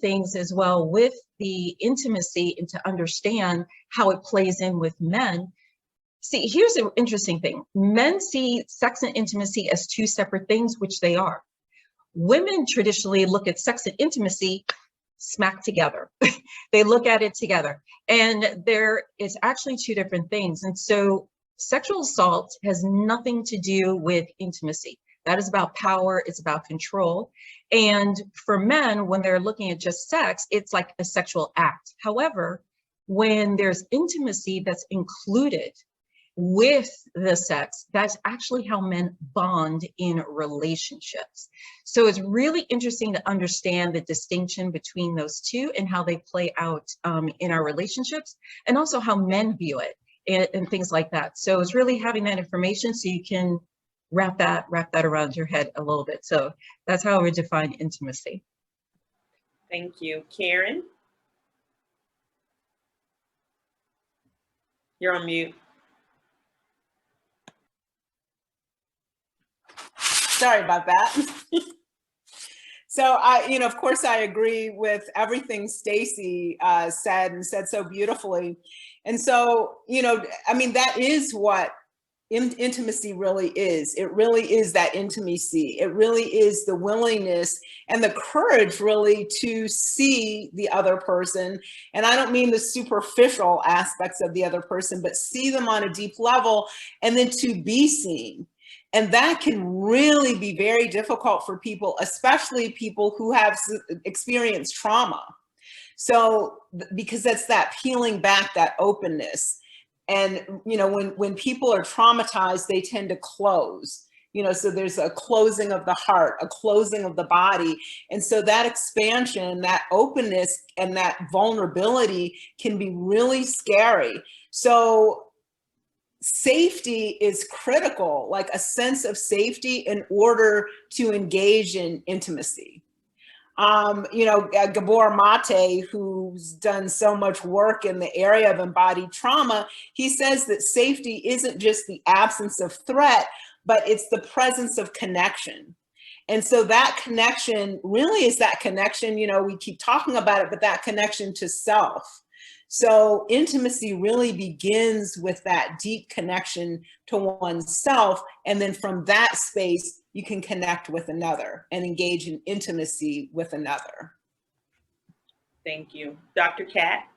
things as well with the intimacy and to understand how it plays in with men. See, here's an interesting thing. Men see sex and intimacy as two separate things, which they are. Women traditionally look at sex and intimacy smack together. They look at it together. And there is actually two different things. And so sexual assault has nothing to do with intimacy. That is about power, it's about control. And for men, when they're looking at just sex, it's like a sexual act. However, when there's intimacy that's included with the sex, that's actually how men bond in relationships. So it's really interesting to understand the distinction between those two and how they play out in our relationships, and also how men view it and things like that. So it's really having that information so you can wrap that around your head a little bit. So that's how I would define intimacy. Thank you. Karen? You're on mute. Sorry about that. So of course I agree with everything Stacy said, and said so beautifully. And so, I mean, that is what intimacy really is. It really is that intimacy. It really is the willingness and the courage really to see the other person. And I don't mean the superficial aspects of the other person, but see them on a deep level, and then to be seen. And that can really be very difficult for people, especially people who have experienced trauma. So, because that's that peeling back, that openness. And, when people are traumatized, they tend to close, so there's a closing of the heart, a closing of the body. And so that expansion, that openness, and that vulnerability can be really scary. So safety is critical, like a sense of safety in order to engage in intimacy. Gabor Mate, who's done so much work in the area of embodied trauma, he says that safety isn't just the absence of threat, but it's the presence of connection. And so that connection really is that connection, we keep talking about it, but that connection to self. So intimacy really begins with that deep connection to oneself. And then from that space, you can connect with another and engage in intimacy with another. Thank you. Dr. Kat?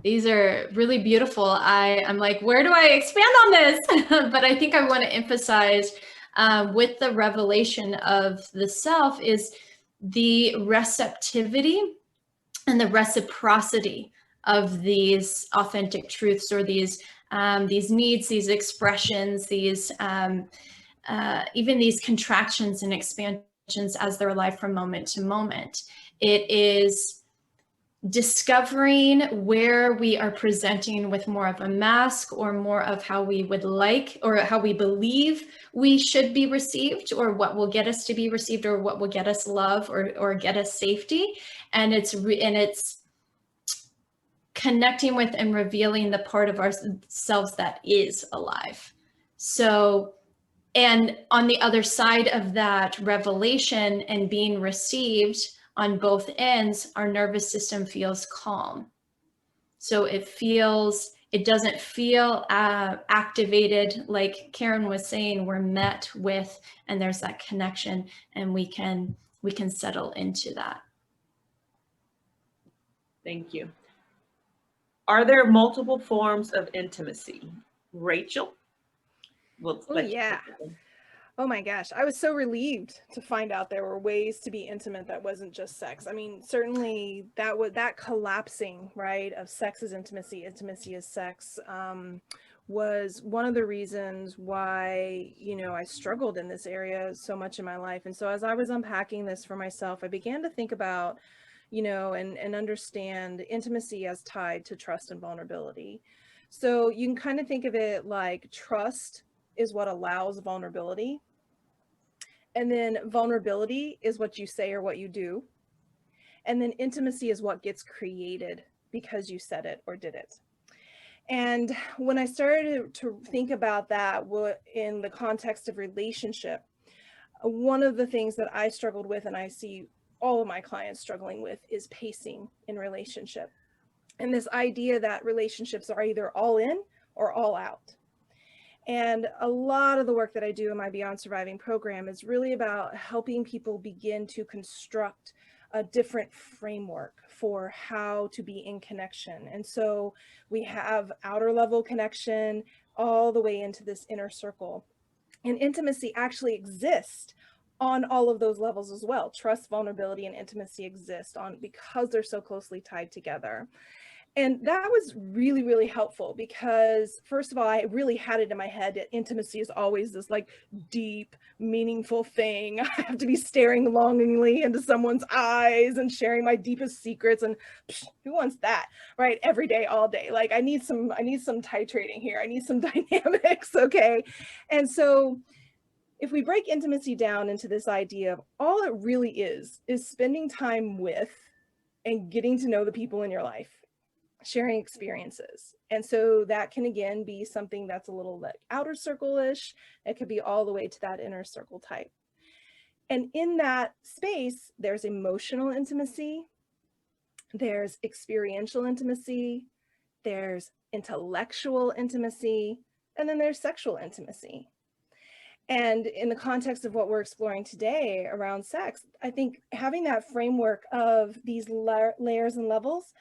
These are really beautiful. I'm like, where do I expand on this? But I think I want to emphasize with the revelation of the self is the receptivity and the reciprocity of these authentic truths, or these needs, these expressions, these even these contractions and expansions as they're alive from moment to moment. It is discovering where we are presenting with more of a mask, or more of how we would like, or how we believe we should be received, or what will get us to be received, or what will get us love, or get us safety. And it's connecting with and revealing the part of ourselves that is alive. So, and on the other side of that revelation and being received on both ends, our nervous system feels calm. So it doesn't feel activated, like Karen was saying. We're met with, and there's that connection, and we can settle into that. Thank you. Are there multiple forms of intimacy? Rachel? Oh, yeah. Oh my gosh, I was so relieved to find out there were ways to be intimate that wasn't just sex. I mean, certainly that collapsing, right, of sex is intimacy, intimacy is sex, was one of the reasons why, I struggled in this area so much in my life. And so as I was unpacking this for myself, I began to think about, and understand intimacy as tied to trust and vulnerability. So you can kind of think of it like trust is what allows vulnerability. And then vulnerability is what you say or what you do. And then intimacy is what gets created because you said it or did it. And when I started to think about that in the context of relationship, one of the things that I struggled with, and I see all of my clients struggling with, is pacing in relationship. And this idea that relationships are either all in or all out. And a lot of the work that I do in my Beyond Surviving program is really about helping people begin to construct a different framework for how to be in connection. And so we have outer level connection all the way into this inner circle. And intimacy actually exists on all of those levels as well. Trust, vulnerability, and intimacy exist on because they're so closely tied together. And that was really, really helpful because, first of all, I really had it in my head that intimacy is always this like deep, meaningful thing. I have to be staring longingly into someone's eyes and sharing my deepest secrets. And who wants that, right? Every day, all day. Like I need some titrating here. I need some dynamics, okay? And so if we break intimacy down into this idea of all it really is spending time with and getting to know the people in your life, sharing experiences. And so that can again be something that's a little like outer circle-ish. It could be all the way to that inner circle type. And in that space, there's emotional intimacy, there's experiential intimacy, there's intellectual intimacy, and then there's sexual intimacy. And in the context of what we're exploring today around sex, I think having that framework of these layers and levels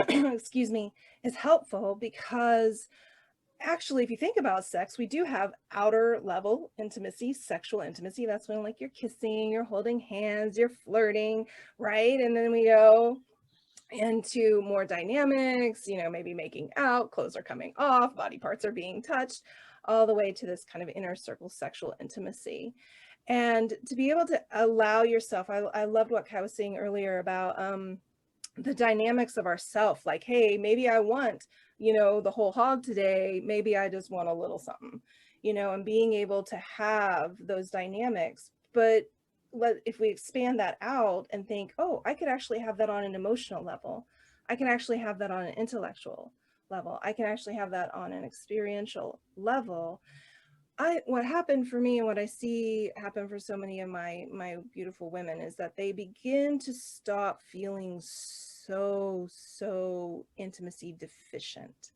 excuse me, is helpful because actually, if you think about sex, we do have outer level intimacy, sexual intimacy. That's when like you're kissing, you're holding hands, you're flirting, right? And then we go into more dynamics, you know, maybe making out, clothes are coming off, body parts are being touched, all the way to this kind of inner circle sexual intimacy. And to be able to allow yourself, I loved what Kai was saying earlier about the dynamics of ourself, like, hey, maybe I want, you know, the whole hog today, maybe I just want a little something, you know, and being able to have those dynamics. But if we expand that out and think, oh, I could actually have that on an emotional level, I can actually have that on an intellectual level, I can actually have that on an experiential level. What happened for me and what I see happen for so many of my beautiful women is that they begin to stop feeling so intimacy deficient.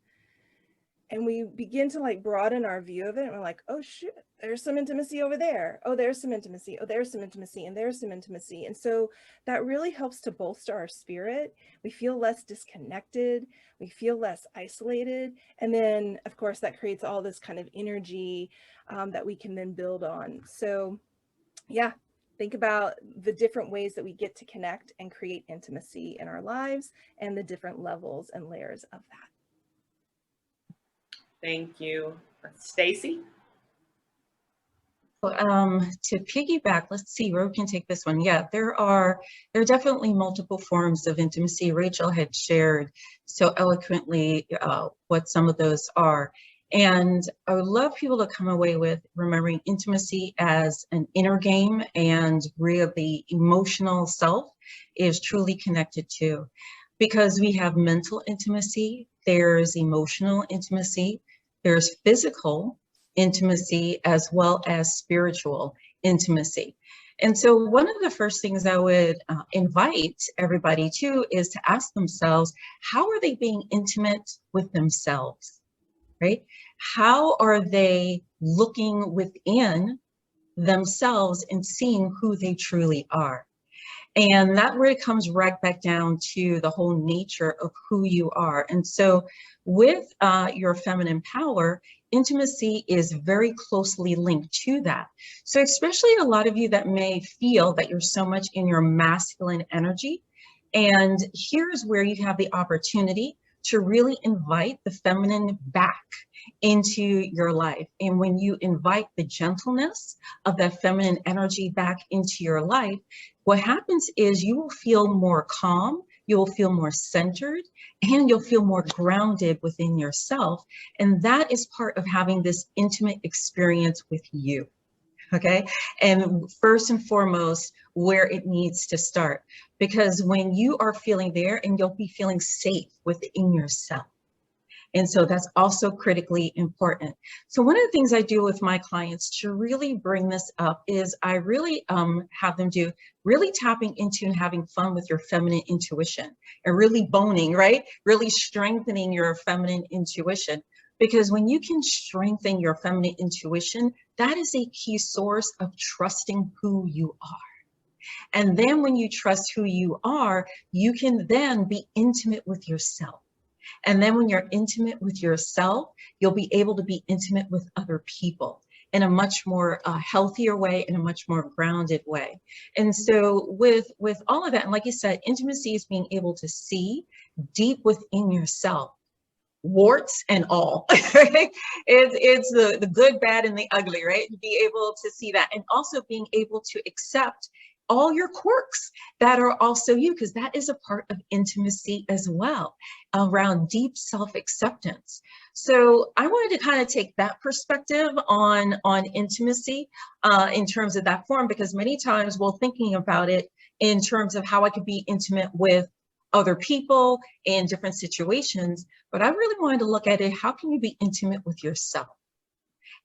And we begin to like broaden our view of it. And we're like, oh shit, there's some intimacy over there. Oh, there's some intimacy. Oh, there's some intimacy. And there's some intimacy. And so that really helps to bolster our spirit. We feel less disconnected. We feel less isolated. And then, of course, that creates all this kind of energy that we can then build on. So yeah, think about the different ways that we get to connect and create intimacy in our lives and the different levels and layers of that. Thank you. Stacy? To piggyback, let's see where we can take this one. Yeah, there are definitely multiple forms of intimacy. Rachel had shared so eloquently what some of those are. And I would love people to come away with remembering intimacy as an inner game, and really the emotional self is truly connected to. Because we have mental intimacy, there's emotional intimacy, there's physical intimacy, as well as spiritual intimacy. And so one of the first things I would invite everybody to is to ask themselves, how are they being intimate with themselves, right? How are they looking within themselves and seeing who they truly are? And that really comes right back down to the whole nature of who you are. And so with your feminine power, intimacy is very closely linked to that. So especially a lot of you that may feel that you're so much in your masculine energy, and here's where you have the opportunity to really invite the feminine back into your life. And when you invite the gentleness of that feminine energy back into your life, what happens is you will feel more calm, you will feel more centered, and you'll feel more grounded within yourself. And that is part of having this intimate experience with you. Okay, and first and foremost, where it needs to start, because when you are feeling there, and you'll be feeling safe within yourself, And so that's also critically important. So one of the things I do with my clients to really bring this up is I really have them do really tapping into and having fun with your feminine intuition and really boning, right? Really strengthening your feminine intuition. Because when you can strengthen your feminine intuition, that is a key source of trusting who you are. And then when you trust who you are, you can then be intimate with yourself. And then when you're intimate with yourself, you'll be able to be intimate with other people in a much more healthier way, in a much more grounded way. And so with all of that, and like you said, intimacy is being able to see deep within yourself, warts and all. Right? It's the good, bad, and the ugly, right? Be able to see that, and also being able to accept all your quirks that are also you, because that is a part of intimacy as well, around deep self-acceptance. So I wanted to kind of take that perspective on intimacy in terms of that form, because many times we're thinking about it in terms of how I could be intimate with other people in different situations, but I really wanted to look at it, how can you be intimate with yourself?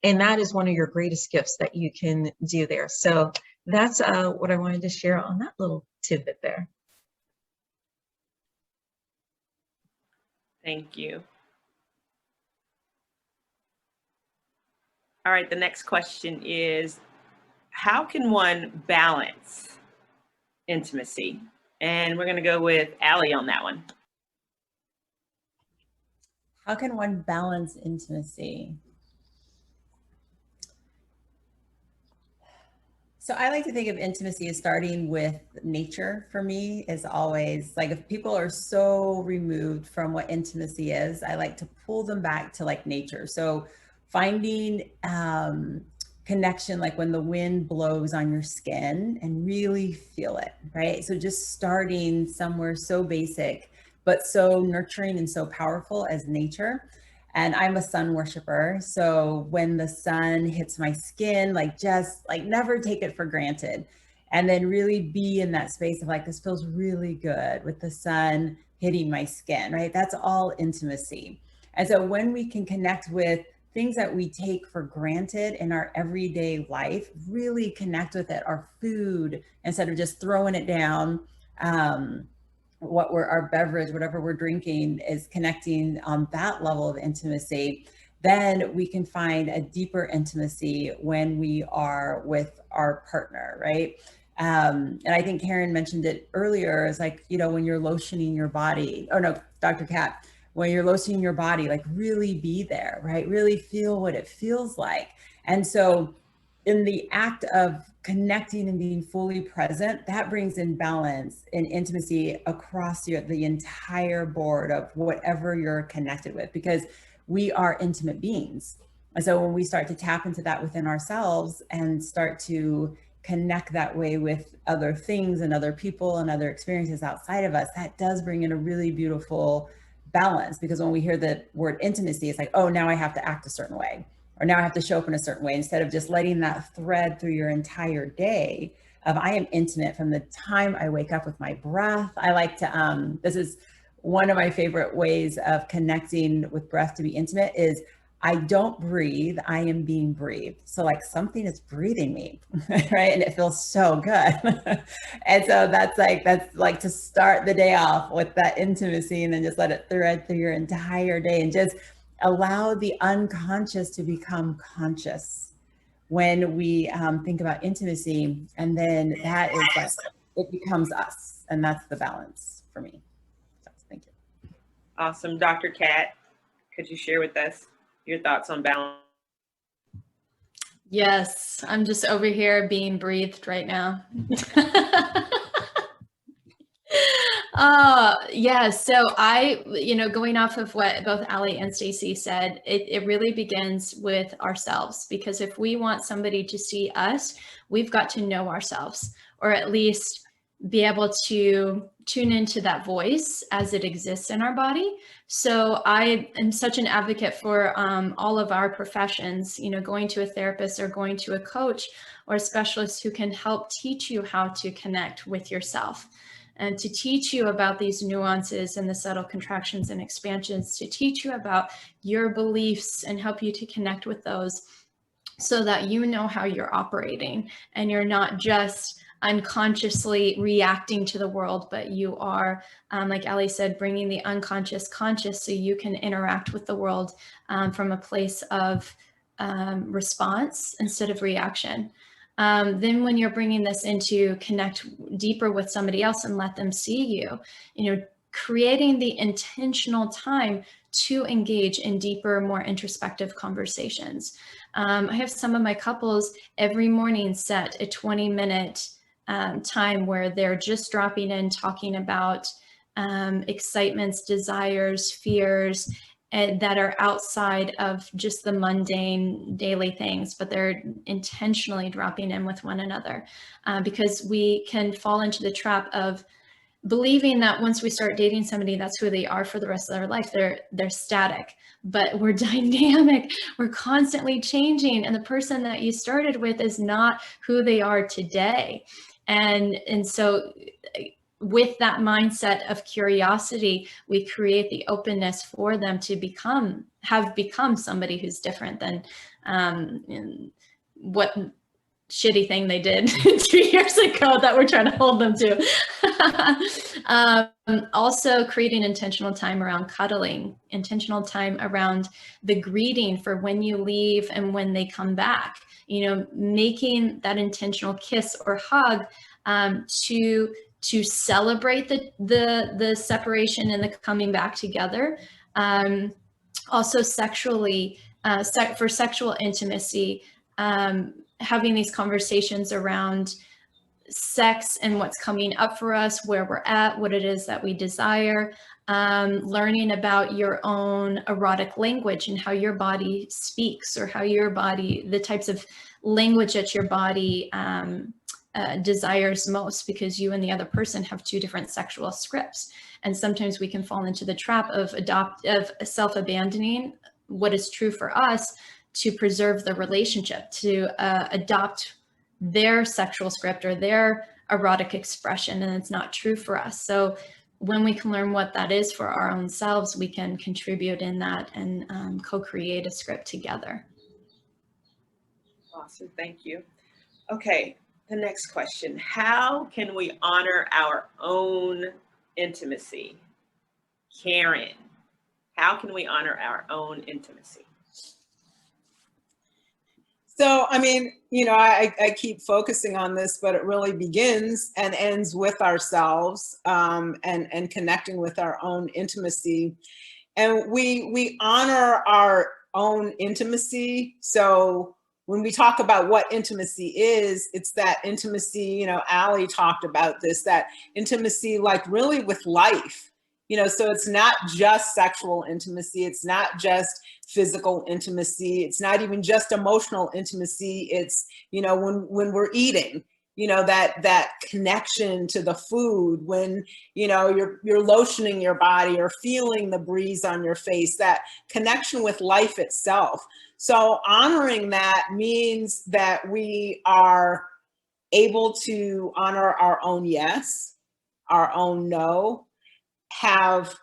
And that is one of your greatest gifts that you can do there. So that's what I wanted to share on that little tidbit there. Thank you. All right, the next question is, how can one balance intimacy? And we're going to go with Allie on that one. How can one balance intimacy? So I like to think of intimacy as starting with nature. For me, is always like, if people are so removed from what intimacy is, I like to pull them back to like nature. So finding connection, like when the wind blows on your skin, and really feel it, right? So just starting somewhere so basic, but so nurturing and so powerful as nature. And I'm a sun worshiper. So when the sun hits my skin, like just like never take it for granted. And then really be in that space of like, this feels really good with the sun hitting my skin, right? That's all intimacy. And so when we can connect with things that we take for granted in our everyday life, really connect with it, our food, instead of just throwing it down, our beverage, whatever we're drinking, is connecting on that level of intimacy, then we can find a deeper intimacy when we are with our partner, right? And I think Karen mentioned it earlier, is like, you know, when you're lotioning your body, oh no, Dr. Kat, when you're lotioning your body, like really be there, right? Really feel what it feels like. And so in the act of connecting and being fully present, that brings in balance and intimacy across the entire board of whatever you're connected with, because we are intimate beings. And so when we start to tap into that within ourselves and start to connect that way with other things and other people and other experiences outside of us, that does bring in a really beautiful balance. Because when we hear the word intimacy, it's like, oh, now I have to act a certain way, or now I have to show up in a certain way, instead of just letting that thread through your entire day of, I am intimate from the time I wake up with my breath. I like to, this is one of my favorite ways of connecting with breath to be intimate, is I don't breathe, I am being breathed. So like something is breathing me, right? And it feels so good. And so that's like to start the day off with that intimacy, and then just let it thread through your entire day, and just allow the unconscious to become conscious when we think about intimacy. And then that is like, it becomes us, and that's the balance for me. So, thank you. Awesome. Dr. Kat, could you share with us your thoughts on balance? Yes, I'm just over here being breathed right now. Yeah, so going off of what both Allie and Stacey said, it really begins with ourselves, because if we want somebody to see us, we've got to know ourselves, or at least be able to tune into that voice as it exists in our body. So I am such an advocate for all of our professions, going to a therapist or going to a coach or a specialist who can help teach you how to connect with yourself. and to teach you about these nuances and the subtle contractions and expansions, to teach you about your beliefs and help you to connect with those so that you know how you're operating and you're not just unconsciously reacting to the world, but you are, like Ali said, bringing the unconscious conscious so you can interact with the world from a place of response instead of reaction. Then when you're bringing this into connect deeper with somebody else and let them see you, you know, creating the intentional time to engage in deeper, more introspective conversations. I have some of my couples every morning set a 20-minute time where they're just dropping in, talking about excitements, desires, fears, that are outside of just the mundane daily things, but they're intentionally dropping in with one another because we can fall into the trap of believing that once we start dating somebody, that's who they are for the rest of their life. They're static, but we're dynamic. We're constantly changing. And the person that you started with is not who they are today. And so with that mindset of curiosity, we create the openness for them to have become somebody who's different than what shitty thing they did 2 years ago that we're trying to hold them to. Also creating intentional time around cuddling, intentional time around the greeting for when you leave and when they come back, you know, making that intentional kiss or hug to celebrate the separation and the coming back together. Also sexually, for sexual intimacy, having these conversations around sex and what's coming up for us, where we're at, what it is that we desire, learning about your own erotic language and how your body speaks, or how your body, the types of language that your body desires most, because you and the other person have two different sexual scripts. And sometimes we can fall into the trap of self-abandoning what is true for us to preserve the relationship, to adopt their sexual script or their erotic expression, and it's not true for us. So when we can learn what that is for our own selves, we can contribute in that and co-create a script together. Awesome, thank you. Okay, the next question. How can we honor our own intimacy? Karen, how can we honor our own intimacy? So, I mean, you know, I keep focusing on this, but it really begins and ends with ourselves and connecting with our own intimacy. And we honor our own intimacy. So when we talk about what intimacy is, it's that intimacy, you know, Ali talked about this, that intimacy like really with life. You know, so it's not just sexual intimacy. It's not just physical intimacy. It's not even just emotional intimacy. It's, you know, when we're eating, you know, that connection to the food, when, you know, you're lotioning your body or feeling the breeze on your face, that connection with life itself. So honoring that means that we are able to honor our own yes, our own no, have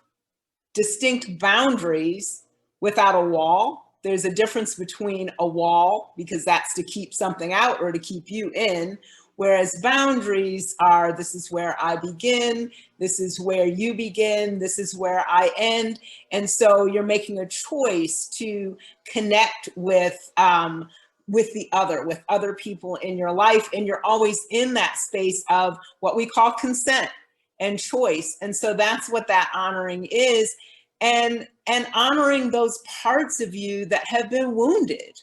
distinct boundaries without a wall. There's a difference between a wall, because that's to keep something out or to keep you in, whereas boundaries are, this is where I begin, this is where you begin, this is where I end. And so you're making a choice to connect with the other, with other people in your life, and you're always in that space of what we call consent and choice. And so that's what that honoring is, and honoring those parts of you that have been wounded.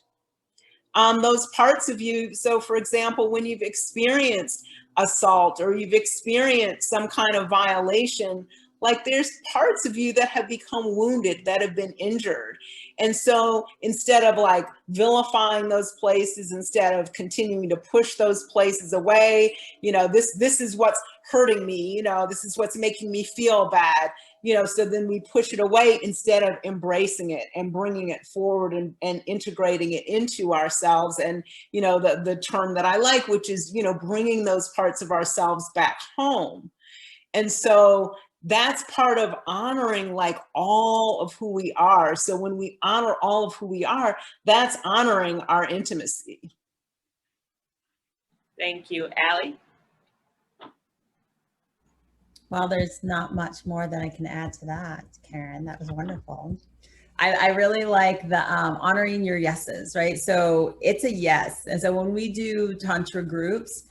Those parts of you, so for example, when you've experienced assault or you've experienced some kind of violation, like there's parts of you that have become wounded, that have been injured. And so instead of like vilifying those places, instead of continuing to push those places away, you know, this is what's hurting me, you know, this is what's making me feel bad, you know, so then we push it away instead of embracing it and bringing it forward and integrating it into ourselves. And, you know, the term that I like, which is, you know, bringing those parts of ourselves back home. And so that's part of honoring like all of who we are. So when we honor all of who we are, that's honoring our intimacy. Thank you. Allie? Well, there's not much more that I can add to that, Karen. That was wonderful. I really like the honoring your yeses, right? So it's a yes. And so when we do Tantra groups,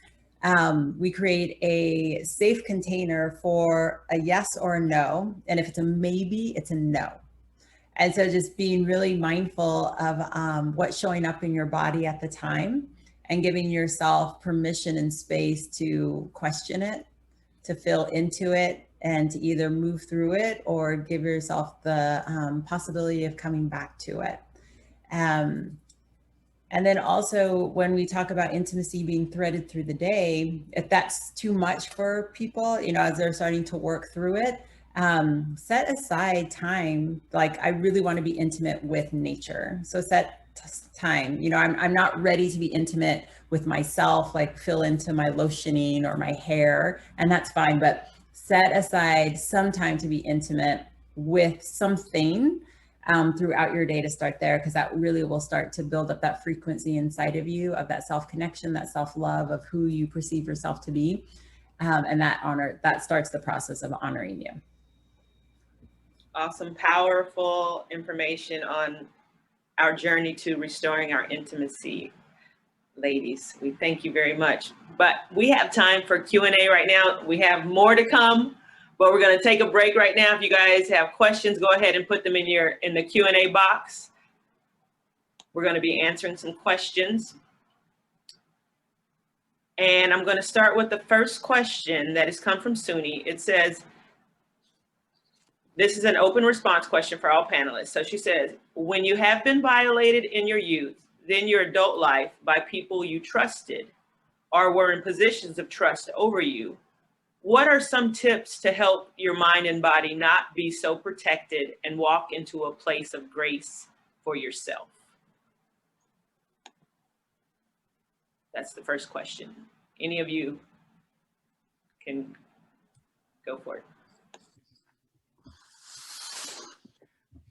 we create a safe container for a yes or a no. And if it's a maybe, it's a no. And so just being really mindful of what's showing up in your body at the time and giving yourself permission and space to question it, to feel into it, and to either move through it or give yourself the possibility of coming back to it. And then also when we talk about intimacy being threaded through the day, if that's too much for people, you know, as they're starting to work through it, set aside time. Like, I really want to be intimate with nature. So set time. You know, I'm not ready to be intimate with myself, like feel into my lotioning or my hair, and that's fine. But set aside some time to be intimate with something throughout your day to start there, because that really will start to build up that frequency inside of you of that self-connection, that self-love of who you perceive yourself to be. And that starts the process of honoring you. Awesome, powerful information on our journey to restoring our intimacy, ladies. We thank you very much. But we have time for Q&A right now. We have more to come, but we're going to take a break right now. If you guys have questions, go ahead and put them in the Q&A box. We're going to be answering some questions. And I'm going to start with the first question that has come from Suni. It says, this is an open response question for all panelists. So she says, when you have been violated in your youth, then your adult life by people you trusted or were in positions of trust over you, what are some tips to help your mind and body not be so protected and walk into a place of grace for yourself? That's the first question. Any of you can go for it.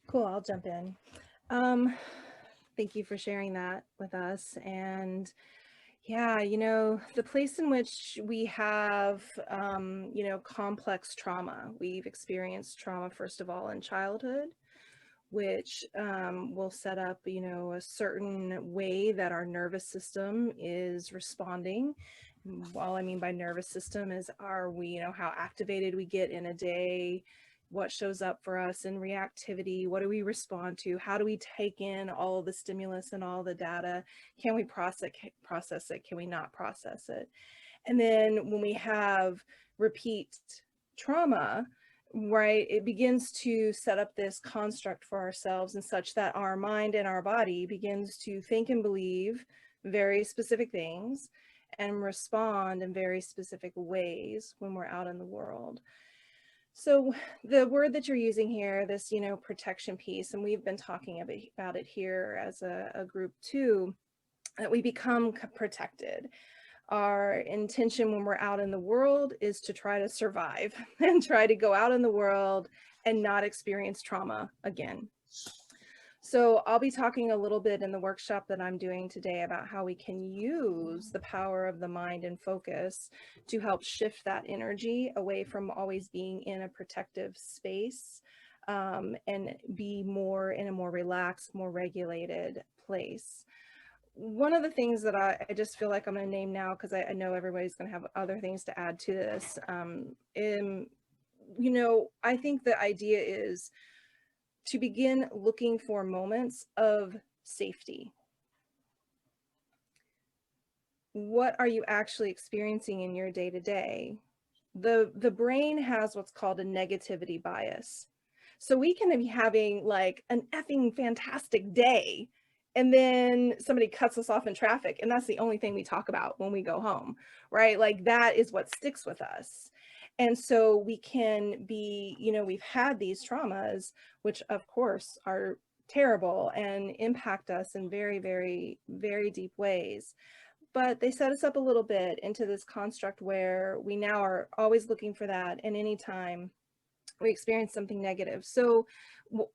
Cool, I'll jump in. Thank you for sharing that with us. And yeah, you know, the place in which we have, you know, complex trauma. We've experienced trauma, first of all, in childhood, which will set up, you know, a certain way that our nervous system is responding. All I mean by nervous system is you know, how activated we get in a day, what shows up for us in reactivity, what do we respond to, how do we take in all the stimulus and all the data, can we process it, can we not process it? And then when we have repeat trauma, right, it begins to set up this construct for ourselves and such that our mind and our body begins to think and believe very specific things and respond in very specific ways when we're out in the world. So the word that you're using here, this, you know, protection piece, and we've been talking about it here as a group too, that we become protected. Our intention when we're out in the world is to try to survive and try to go out in the world and not experience trauma again. So I'll be talking a little bit in the workshop that I'm doing today about how we can use the power of the mind and focus to help shift that energy away from always being in a protective space and be more in a more relaxed, more regulated place. One of the things that I just feel like I'm going to name now, because I know everybody's going to have other things to add to this. You know, I think the idea is to begin looking for moments of safety. What are you actually experiencing in your day-to-day? The brain has what's called a negativity bias. So we can be having like an effing fantastic day, and then somebody cuts us off in traffic, and that's the only thing we talk about when we go home, right? Like that is what sticks with us. And so we can be, you know, we've had these traumas, which of course are terrible and impact us in very, very, very deep ways. but they set us up a little bit into this construct where we now are always looking for that, and anytime we experience something negative. So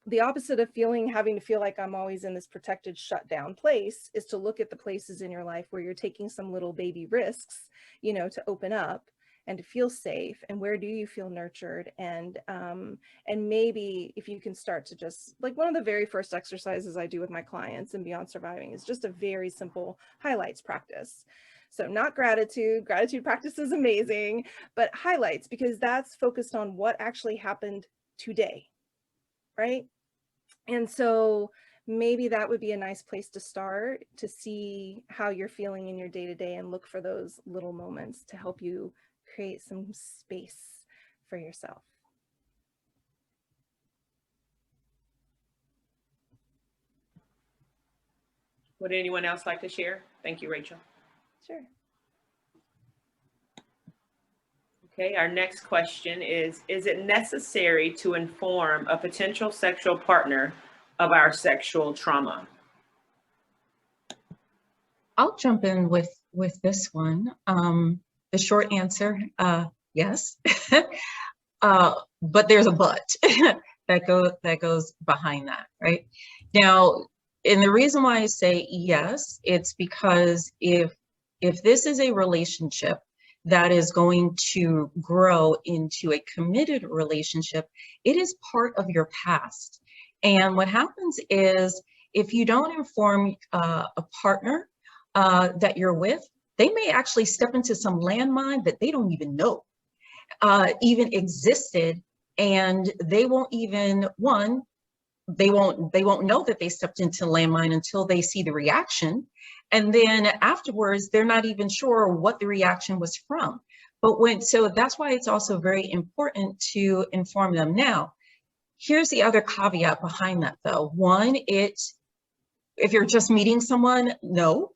the opposite of having to feel like I'm always in this protected, shut down place is to look at the places in your life where you're taking some little baby risks, you know, to open up and to feel safe, and where do you feel nurtured, and maybe if you can start to just, like, one of the very first exercises I do with my clients in Beyond Surviving is just a very simple highlights practice. So not gratitude practice is amazing, but highlights, because that's focused on what actually happened today, right? And so maybe that would be a nice place to start, to see how you're feeling in your day-to-day and look for those little moments to help you create some space for yourself. Would anyone else like to share? Thank you, Rachel. Sure. Okay, our next question is it necessary to inform a potential sexual partner of our sexual trauma? I'll jump in with this one. The short answer, yes, but there's a but that goes behind that, right? Now, and the reason why I say yes, it's because if this is a relationship that is going to grow into a committed relationship, it is part of your past. And what happens is, if you don't inform a partner that you're with, they may actually step into some landmine that they don't even know even existed, and they won't even, they won't know that they stepped into landmine until they see the reaction. And then afterwards, they're not even sure what the reaction was from. So that's why it's also very important to inform them. Now, here's the other caveat behind that though. One, if you're just meeting someone, no,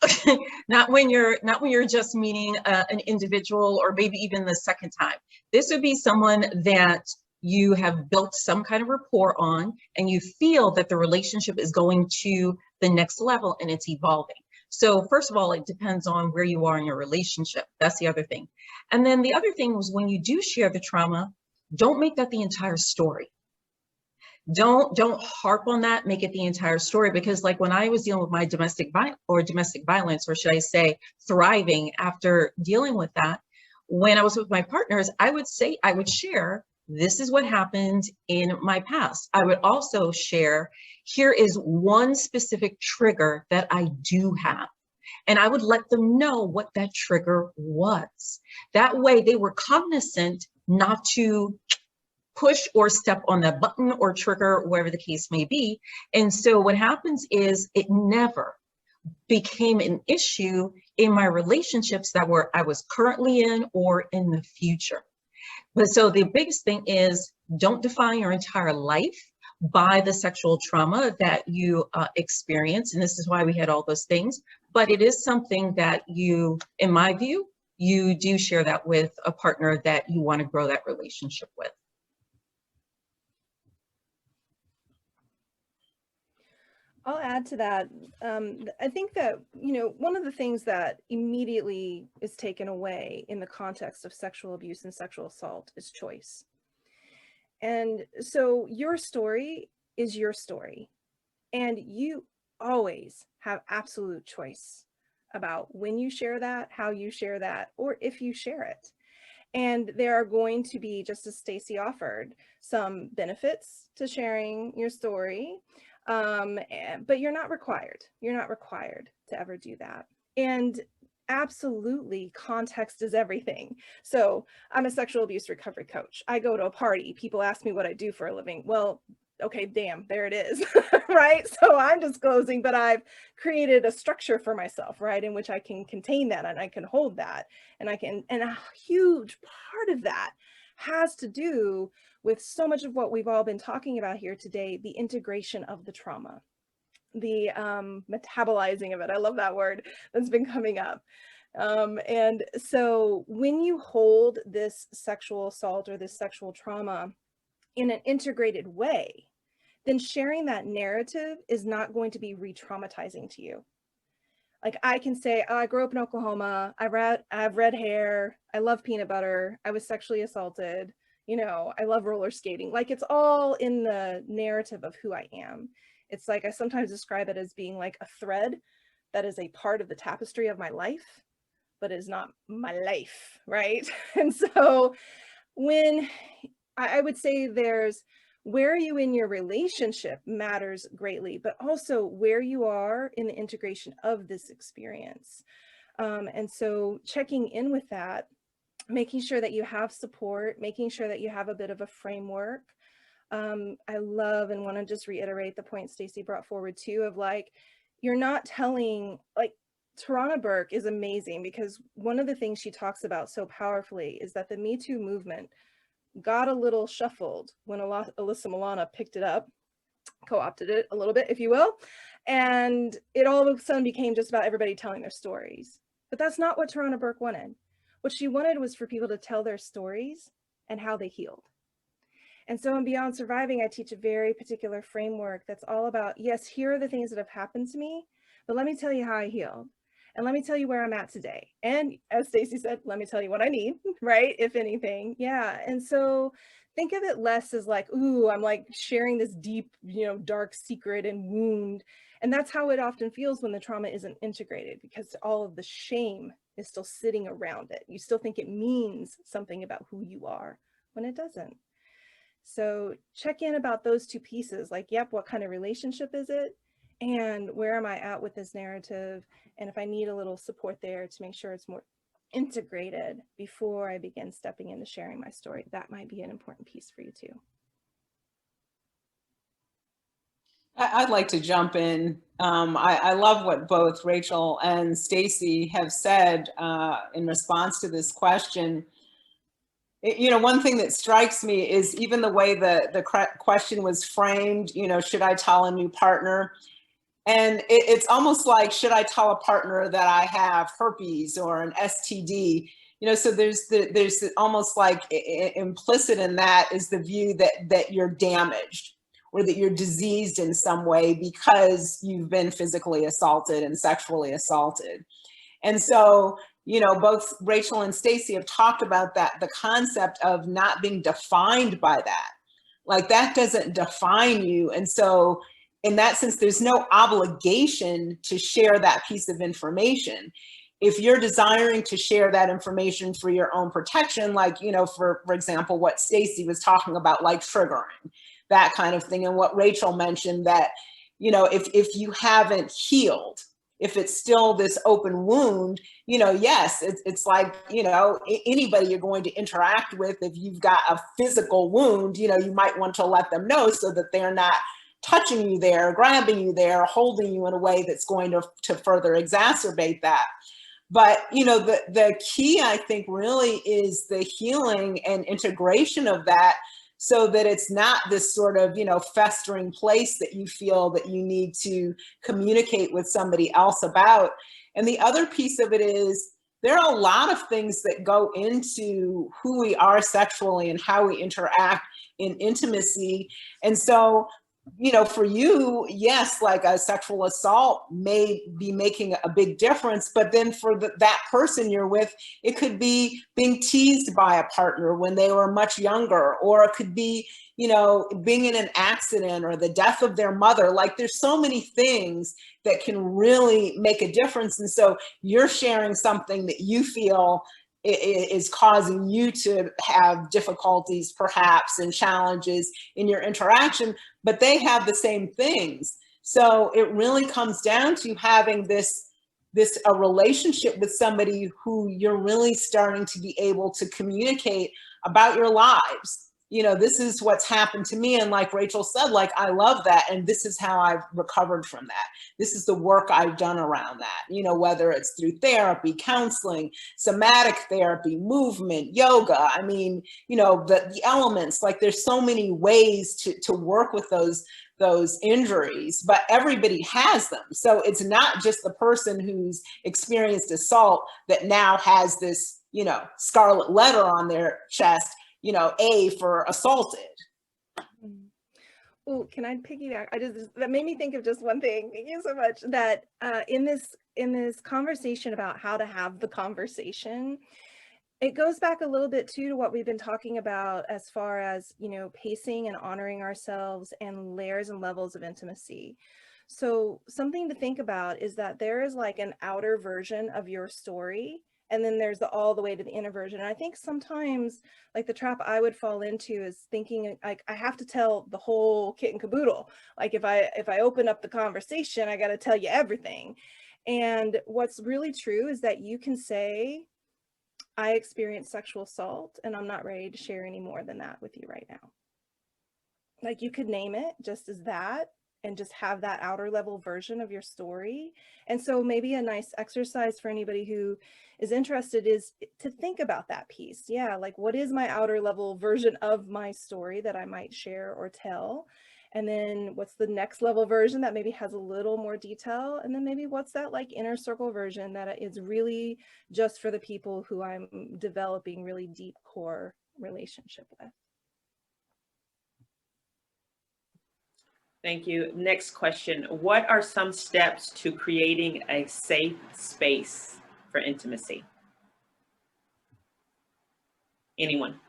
not when you're just meeting an individual, or maybe even the second time. This would be someone that you have built some kind of rapport on, and you feel that the relationship is going to the next level and it's evolving. So first of all, it depends on where you are in your relationship. That's the other thing. And then the other thing was, when you do share the trauma, don't make that the entire story. Don't harp on that, make it the entire story, because like when I was dealing with my domestic violence, or should I say thriving after dealing with that, when I was with my partners, I would share, this is what happened in my past. I would also share, here is one specific trigger that I do have. And I would let them know what that trigger was. That way they were cognizant not to push or step on that button or trigger, wherever the case may be. And so what happens is, it never became an issue in my relationships that I was currently in or in the future. But so the biggest thing is, don't define your entire life by the sexual trauma that you experience. And this is why we had all those things. But it is something that you, in my view, you do share that with a partner that you want to grow that relationship with. I'll add to that. I think that, you know, one of the things that immediately is taken away in the context of sexual abuse and sexual assault is choice. And so your story is your story, and you always have absolute choice about when you share that, how you share that, or if you share it. And there are going to be, just as Stacy offered, some benefits to sharing your story. But you're not required. You're not required to ever do that. And absolutely, context is everything. So I'm a sexual abuse recovery coach. I go to a party. People ask me what I do for a living. Well, okay, damn, there it is, right? So I'm disclosing, but I've created a structure for myself, right, in which I can contain that, and I can hold that, and and a huge part of that has to do with so much of what we've all been talking about here today, the integration of the trauma, the metabolizing of it. I love that word that's been coming up. And so when you hold this sexual assault or this sexual trauma in an integrated way, then sharing that narrative is not going to be re-traumatizing to you. Like I can say, oh, I grew up in Oklahoma. I have red hair. I love peanut butter. I was sexually assaulted. You know, I love roller skating. Like it's all in the narrative of who I am. It's like I sometimes describe it as being like a thread that is a part of the tapestry of my life, but is not my life, right? And so when I would say there's where are you in your relationship matters greatly, but also where you are in the integration of this experience. And so checking in with that, making sure that you have support, making sure that you have a bit of a framework. I love and want to just reiterate the point Stacey brought forward too, of like, you're not telling, like, Tarana Burke is amazing because one of the things she talks about so powerfully is that the Me Too movement got a little shuffled when Alyssa Milano picked it up, co-opted it a little bit, if you will. And it all of a sudden became just about everybody telling their stories. But that's not what Tarana Burke wanted. What she wanted was for people to tell their stories and how they healed. And so in Beyond Surviving, I teach a very particular framework that's all about, yes, here are the things that have happened to me, but let me tell you how I healed. And let me tell you where I'm at today. And as Stacey said, let me tell you what I need, right? If anything. Yeah. And so think of it less as like, ooh, I'm like sharing this deep, you know, dark secret and wound. And that's how it often feels when the trauma isn't integrated, because all of the shame is still sitting around it. You still think it means something about who you are when it doesn't. So check in about those two pieces, like, yep, what kind of relationship is it? And where am I at with this narrative? And if I need a little support there to make sure it's more integrated before I begin stepping into sharing my story, that might be an important piece for you too. I'd like to jump in. I love what both Rachel and Stacey have said in response to this question. You know, one thing that strikes me is even the way the question was framed, you know, should I tell a new partner? And it's almost like, should I tell a partner that I have herpes or an STD? You know, so there's almost like implicit in that is the view that you're damaged or that you're diseased in some way because you've been physically assaulted and sexually assaulted. And so, you know, both Rachel and Stacey have talked about that, the concept of not being defined by that. Like that doesn't define you. And so in that sense, there's no obligation to share that piece of information. If you're desiring to share that information for your own protection, like, you know, for example, what Stacey was talking about, like triggering, that kind of thing. And what Rachel mentioned that, you know, if you haven't healed, if it's still this open wound, you know, yes, it's like, you know, anybody you're going to interact with, if you've got a physical wound, you know, you might want to let them know so that they're not touching you there, grabbing you there, holding you in a way that's going to further exacerbate that. But, you know, the key, I think, really is the healing and integration of that, so that it's not this sort of, you know, festering place that you feel that you need to communicate with somebody else about. And the other piece of it is there are a lot of things that go into who we are sexually and how we interact in intimacy. And so, you know, for you, yes, like a sexual assault may be making a big difference, but then for that person you're with, it could be being teased by a partner when they were much younger, or it could be, you know, being in an accident or the death of their mother. Like there's so many things that can really make a difference. And so you're sharing something that you feel is causing you to have difficulties perhaps and challenges in your interaction, but they have the same things. So it really comes down to having a relationship with somebody who you're really starting to be able to communicate about your lives. You know, this is what's happened to me. And like Rachel said, like, I love that. And this is how I've recovered from that. This is the work I've done around that, you know, whether it's through therapy, counseling, somatic therapy, movement, yoga. I mean, you know, the elements, like there's so many ways to work with those injuries, but everybody has them. So it's not just the person who's experienced assault that now has this, you know, scarlet letter on their chest, you know, A for assaulted. Oh, can I piggyback? That made me think of just one thing. Thank you so much. That in this conversation about how to have the conversation, it goes back a little bit too to what we've been talking about as far as, pacing and honoring ourselves and layers and levels of intimacy. So something to think about is that there is like an outer version of your story, and then there's all the way to the inner version. And I think sometimes like the trap I would fall into is thinking like I have to tell the whole kit and caboodle. Like if I open up the conversation, I got to tell you everything. And what's really true is that you can say, I experienced sexual assault and I'm not ready to share any more than that with you right now. Like you could name it just as that and just have that outer level version of your story. And so maybe a nice exercise for anybody who is interested is to think about that piece. Yeah, like what is my outer level version of my story that I might share or tell? And then what's the next level version that maybe has a little more detail? And then maybe what's that like inner circle version that is really just for the people who I'm developing really deep core relationship with? Thank you. Next question. What are some steps to creating a safe space for intimacy? Anyone?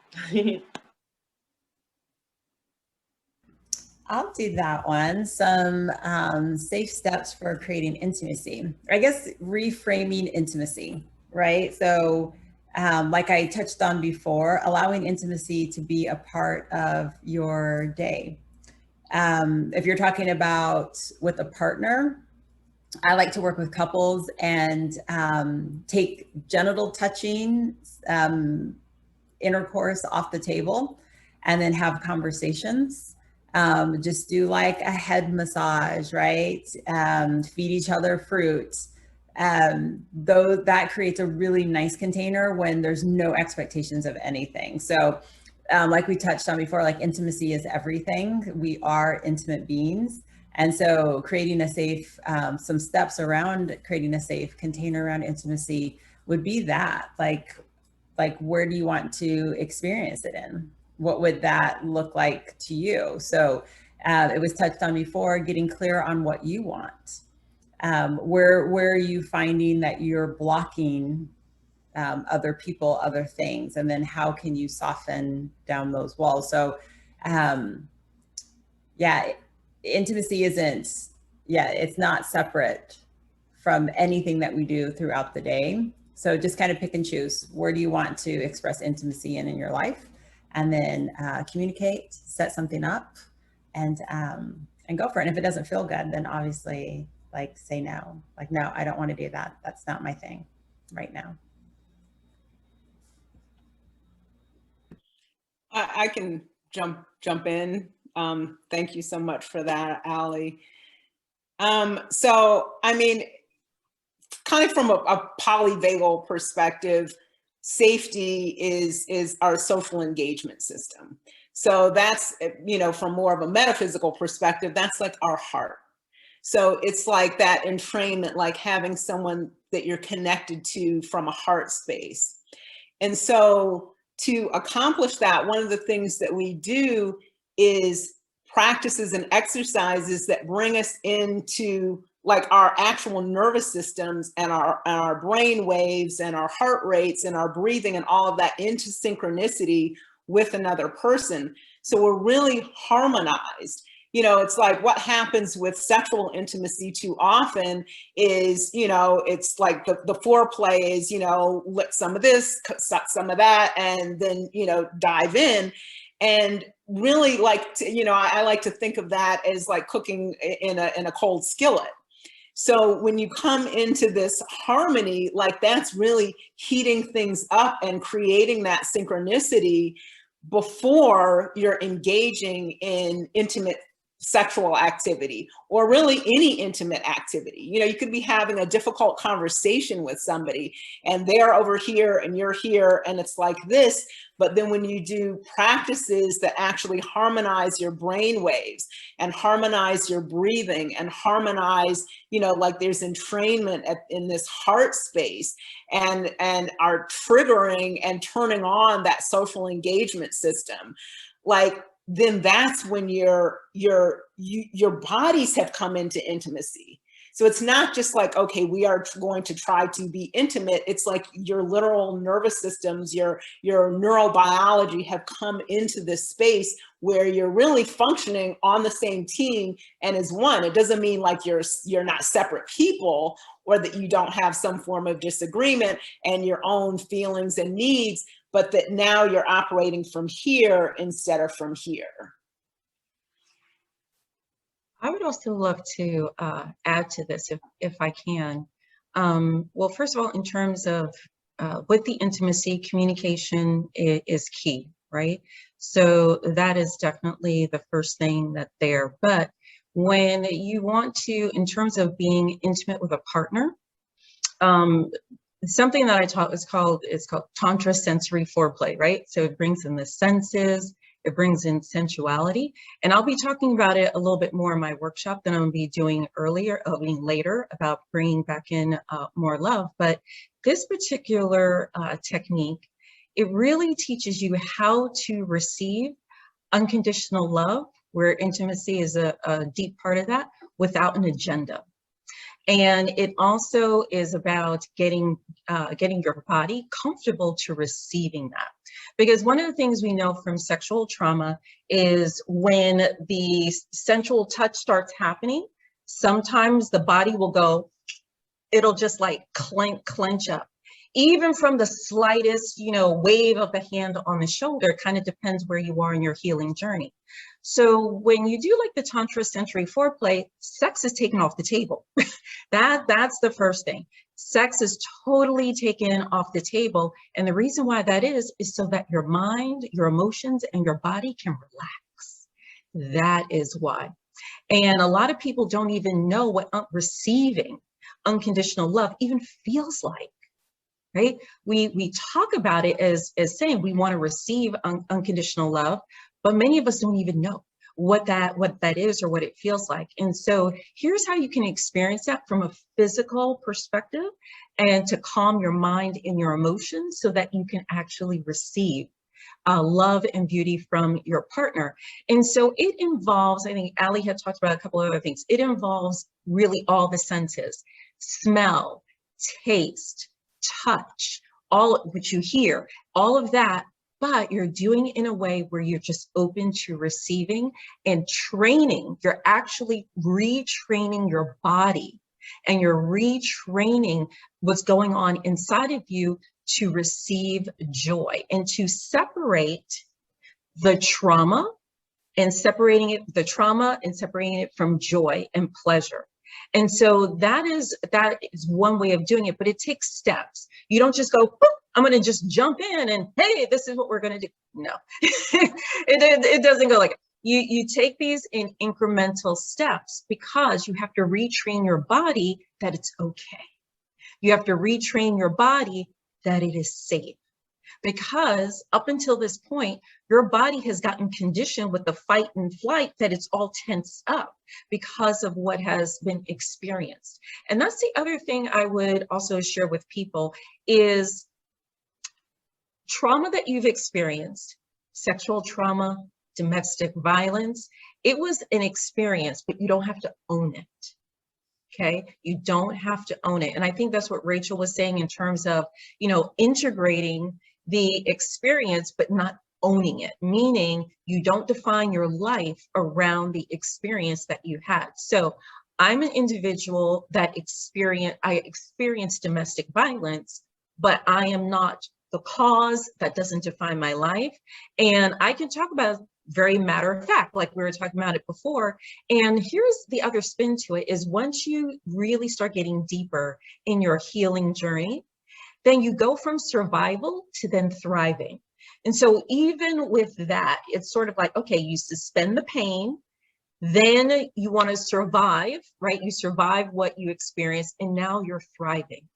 I'll do that one. Some safe steps for creating intimacy. I guess reframing intimacy, right? So like I touched on before, allowing intimacy to be a part of your day. If you're talking about with a partner, I like to work with couples and take genital touching intercourse off the table and then have conversations. Just do like a head massage, right? Feed each other fruit. Though that creates a really nice container when there's no expectations of anything. So like we touched on before, like intimacy is everything. We are intimate beings. And so creating a safe, some steps around creating a safe container around intimacy would be that, like where do you want to experience it in? What would that look like to you? So it was touched on before, getting clear on what you want. Where are you finding that you're blocking other people, other things, and then how can you soften down those walls? So yeah, intimacy it's not separate from anything that we do throughout the day. So just kind of pick and choose, where do you want to express intimacy in your life, and then communicate, set something up, and go for it. And if it doesn't feel good, then obviously like say no, like, no, I don't want to do that. That's not my thing right now. I can jump in. Thank you so much for that, Allie. So, I mean, kind of from a polyvagal perspective, safety is our social engagement system. So that's, from more of a metaphysical perspective, that's like our heart. So it's like that entrainment, like having someone that you're connected to from a heart space. And so to accomplish that, one of the things that we do is practices and exercises that bring us into like our actual nervous systems and our brain waves and our heart rates and our breathing and all of that into synchronicity with another person. So we're really harmonized. It's like what happens with sexual intimacy too often is, it's like the foreplay is, lick some of this, suck some of that, and then, dive in. And really I like to think of that as like cooking in a cold skillet. So when you come into this harmony, like that's really heating things up and creating that synchronicity before you're engaging in intimate sexual activity or really any intimate activity. You could be having a difficult conversation with somebody and they're over here and you're here and it's like this. But then when you do practices that actually harmonize your brain waves and harmonize your breathing and harmonize, like there's entrainment in this heart space and are triggering and turning on that social engagement system, like then that's when your bodies have come into intimacy. So it's not just like, okay, we are going to try to be intimate. It's like your literal nervous systems, your neurobiology have come into this space where you're really functioning on the same team and as one. It doesn't mean like you're not separate people, or that you don't have some form of disagreement and your own feelings and needs, but that now you're operating from here instead of from here. I would also love to add to this if I can. Well, first of all, in terms of with the intimacy, communication is key, right? So that is definitely the first thing that's there. But when you want to, in terms of being intimate with a partner, something that I taught is called tantra sensory foreplay, right? So it brings in the senses, it brings in sensuality, and I'll be talking about it a little bit more in my workshop than I'm going to be doing later about bringing back in more love. But this particular technique, it really teaches you how to receive unconditional love, where intimacy is a deep part of that, without an agenda. And it also is about getting your body comfortable to receiving that. Because one of the things we know from sexual trauma is when the sensual touch starts happening, sometimes the body will go, it'll just like clench up. Even from the slightest, wave of the hand on the shoulder, it kind of depends where you are in your healing journey. So when you do like the tantra sensory foreplay, sex is taken off the table. That's the first thing. Sex is totally taken off the table. And the reason why that is so that your mind, your emotions, and your body can relax. That is why. And a lot of people don't even know what receiving unconditional love even feels like. Right? We talk about it as saying we want to receive unconditional love, but many of us don't even know what that is or what it feels like. And so here's how you can experience that from a physical perspective and to calm your mind and your emotions so that you can actually receive love and beauty from your partner. And so it involves, I think Ali had talked about a couple of other things. It involves really all the senses: smell, taste, touch, all what you hear, all of that, but you're doing it in a way where you're just open to receiving and training. You're actually retraining your body, and you're retraining what's going on inside of you to receive joy and to separate the trauma and separating it from joy and pleasure. And so that is one way of doing it, but it takes steps. You don't just go, I'm going to just jump in and, hey, this is what we're going to do. No, it doesn't go like it. You take these in incremental steps because you have to retrain your body that it's okay. You have to retrain your body that it is safe. Because up until this point, your body has gotten conditioned with the fight and flight that it's all tensed up because of what has been experienced. And that's the other thing I would also share with people is trauma that you've experienced, sexual trauma, domestic violence. It was an experience, but you don't have to own it. Okay, you don't have to own it. And I think that's what Rachel was saying in terms of, integrating the experience, but not owning it, meaning you don't define your life around the experience that you had. So I'm an individual that experienced domestic violence, but I am not the cause. That doesn't define my life. And I can talk about very matter of fact, like we were talking about it before. And here's the other spin to it is once you really start getting deeper in your healing journey, then you go from survival to then thriving. And so even with that, it's sort of like, okay, you suspend the pain, then you want to survive, right? You survive what you experience, and now you're thriving.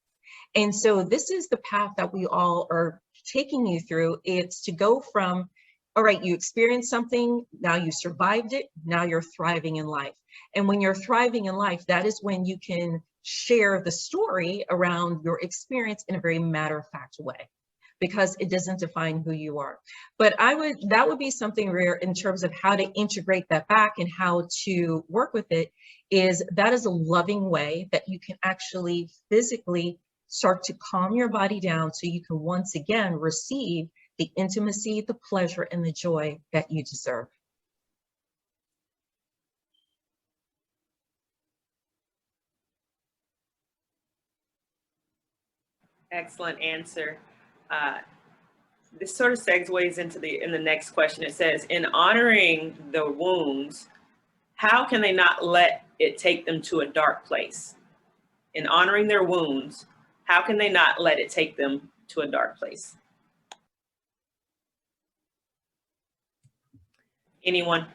And so this is the path that we all are taking you through. It's to go from, all right, you experienced something, now you survived it, now you're thriving in life. And when you're thriving in life, that is when you can share the story around your experience in a very matter-of-fact way. because it doesn't define who you are. But that would be something rare in terms of how to integrate that back and how to work with it. Is that is a loving way that you can actually physically start to calm your body down so you can once again receive the intimacy, the pleasure, and the joy that you deserve. Excellent answer. This sort of segues into the next question. It says, in honoring the wounds, how can they not let it take them to a dark place? In honoring their wounds, how can they not let it take them to a dark place? Anyone?